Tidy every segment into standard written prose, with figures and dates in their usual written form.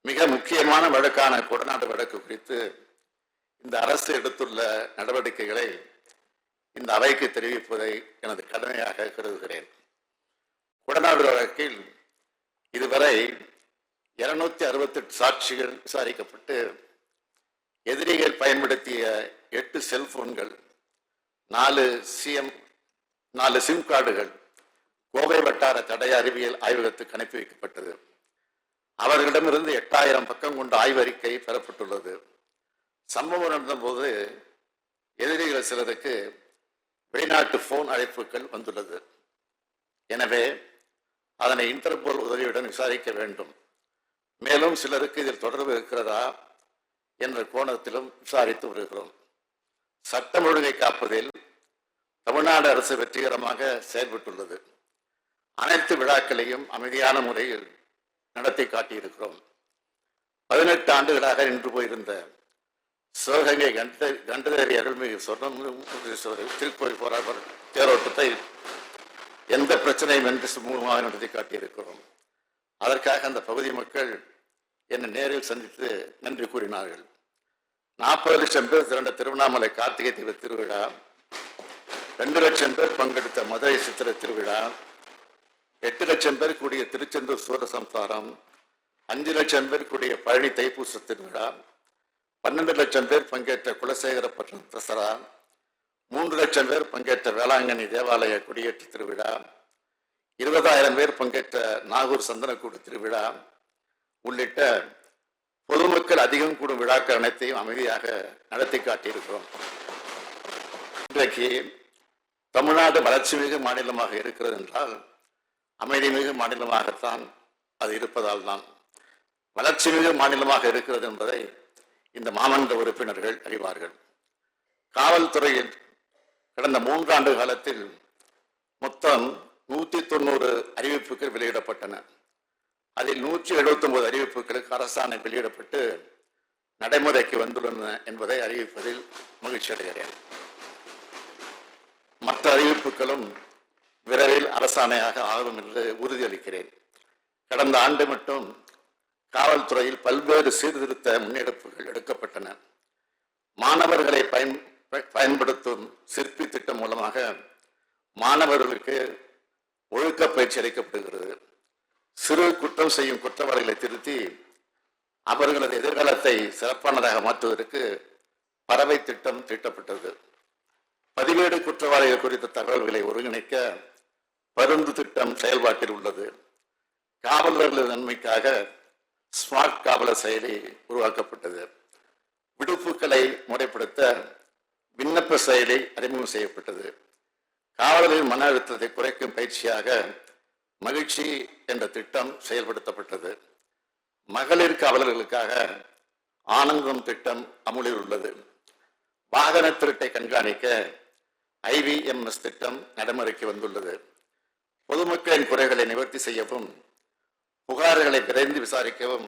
மிக முக்கியமான வழக்கான கொடநாடு வழக்கு குறித்து இந்த அரசு எடுத்துள்ள நடவடிக்கைகளை இந்த அவைக்கு தெரிவிப்பதை எனது கடமையாக கருதுகிறேன். கொடநாடு வழக்கில் இதுவரை 268 சாட்சிகள் விசாரிக்கப்பட்டு எதிரிகள் பயன்படுத்திய 8 செல்போன்கள், 4 சிம் கார்டுகள் கோவை வட்டார தடய அறிவியல் ஆய்வகத்துக்கு அனுப்பி வைக்கப்பட்டது. அவர்களிடமிருந்து 8000 பக்கம் கொண்ட ஆய்வறிக்கை பெறப்பட்டுள்ளது. சம்பவம் நடந்தபோது எதிரிகள் சிலருக்கு வெளிநாட்டு போன் அழைப்புகள் வந்துள்ளது. எனவே அதனை இன்டர்போல் உதவியுடன் விசாரிக்க வேண்டும். மேலும் சிலருக்கு இதில் தொடர்பு இருக்கிறதா என்ற கோணத்திலும் விசாரித்து வருகிறோம். சட்டம் ஒழுங்கை காப்பதில் தமிழ்நாடு அரசு வெற்றிகரமாக செயல்பட்டுள்ளது. அனைத்து விழாக்களையும் அமைதியான முறையில் நடத்தி காட்டியிருக்கிறோம். 18 ஆண்டுகளாக நின்று போயிருந்த சிவகங்கை கண்டதேவி அருள்மிகு சொர்ணமுகீஸ்வரர் திருக்கோயில் போராட்ட தேரோட்டத்தை எந்த பிரச்சனையும் என்று சுமூகமாக நடத்தி காட்டியிருக்கிறோம். அதற்காக அந்த பகுதி மக்கள் என்னை நேரில் சந்தித்து நன்றி கூறினார்கள். 40 லட்சம் பேர் திரண்ட திருவண்ணாமலை கார்த்திகை தீப திருவிழா, 2 லட்சம் பேர் பங்கெடுத்த மதுரை சித்திர திருவிழா, 8 லட்சம் பேர் கூடிய திருச்செந்தூர் சூரசம்சாரம், 5 லட்சம் பேர் கூடிய பழனி தைப்பூச திருவிழா, 12 லட்சம் பேர் பங்கேற்ற குலசேகரப்பட்டினம் தசரா, 3 லட்சம் பேர் பங்கேற்ற வேளாங்கண்ணி தேவாலய குடியேற்ற திருவிழா, 20,000 பேர் பங்கேற்ற நாகூர் சந்தனக்கூடு திருவிழா உள்ளிட்ட பொதுமக்கள் அதிகம் கூடும் விழாக்கள் அனைத்தையும் அமைதியாக நடத்தி காட்டியிருக்கிறோம். இன்றைக்கு தமிழ்நாடு வளர்ச்சி மிகு மாநிலமாக இருக்கிறது என்றால் அமைதி மிகு மாநிலமாகத்தான் அது இருப்பதால் தான். வளர்ச்சி மிகு மாநிலமாக இருக்கிறது என்பதை இந்த மாமன்ற உறுப்பினர்கள் அறிவார்கள். காவல்துறையில் கடந்த 3 ஆண்டு காலத்தில் மொத்தம் 190 அறிவிப்புகள் வெளியிடப்பட்டன. அதில் 179 அறிவிப்புகளுக்கு அரசாணை வெளியிடப்பட்டு நடைமுறைக்கு வந்துள்ளன என்பதை அறிவிப்பதில் மகிழ்ச்சி அடைகிறேன். மற்ற அறிவிப்புகளும் விரைவில் அரசாணையாக ஆகும் என்று உறுதியளிக்கிறேன். கடந்த ஆண்டு மட்டும் காவல்துறையில் பல்வேறு சீர்திருத்த முன்னெடுப்புகள் எடுக்கப்பட்டன. மாணவர்களை பயன்படுத்தும் சிற்பி திட்டம் மூலமாக மாணவர்களுக்கு ஒழுக்க பயிற்சி அளிக்கப்படுகிறது. சிறு குற்றம் செய்யும் குற்றவாளிகளை திருத்தி அவர்களது எதிர்காலத்தை சிறப்பானதாக மாற்றுவதற்கு பறவை திட்டம் தீட்டப்பட்டது. பதிவேடு குற்றவாளிகள் குறித்த தகவல்களை ஒருங்கிணைக்க பருந்து திட்டம் செயல்பாட்டில் உள்ளது. காவலர்களது நன்மைக்காக ஸ்மார்ட் காவலர் செயலி உருவாக்கப்பட்டது. விடுப்புகளை முறைப்படுத்த விண்ணப்ப செயலி அறிமுகம் செய்யப்பட்டது. காவலர்களின் மன அழுத்தத்தை குறைக்கும் பயிற்சியாக மகிழ்ச்சி என்ற திட்டம் செயல்படுத்தப்பட்டது. மகளிர் காவலர்களுக்காக ஆனந்தம் திட்டம் அமுலில் உள்ளது. வாகன திருட்டை கண்காணிக்க IVMS திட்டம் நடைமுறைக்கு வந்துள்ளது. பொதுமக்களின் குறைகளை நிவர்த்தி செய்யவும் புகார்களை விரைந்து விசாரிக்கவும்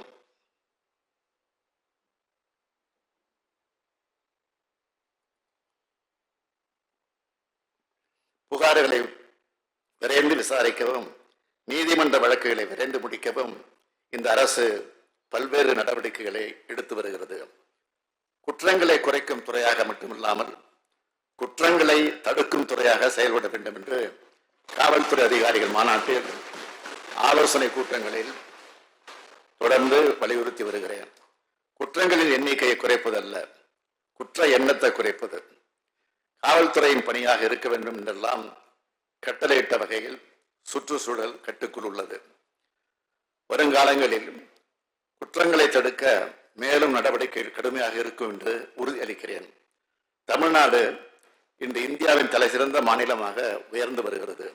நீதிமன்ற வழக்குகளை விரைந்து முடிக்கவும் இந்த அரசு பல்வேறு நடவடிக்கைகளை எடுத்து வருகிறது. குற்றங்களை குறைக்கும் துறையாக மட்டுமில்லாமல் குற்றங்களை தடுக்கும் துறையாக செயல்பட வேண்டும் என்று காவல்துறை அதிகாரிகள் மாநாட்டில் ஆலோசனை கூட்டங்களில் தொடர்ந்து வலியுறுத்தி வருகிறேன். குற்றங்களின் எண்ணிக்கையை குறைப்பதல்ல, குற்ற எண்ணத்தை குறைப்பது காவல்துறையின் பணியாக இருக்க வேண்டும் என்றெல்லாம் கட்டளையிட்ட வகையில் சுற்றுச்சூழல் கட்டுக்குள் உள்ளது. வருங்காலங்களில் குற்றங்களை தடுக்க மேலும் நடவடிக்கைகள் கடுமையாக இருக்கும் என்று உறுதியளிக்கிறேன். தமிழ்நாடு இன்று இந்தியாவின் தலைசிறந்த மாநிலமாக உயர்ந்து வருகிறது.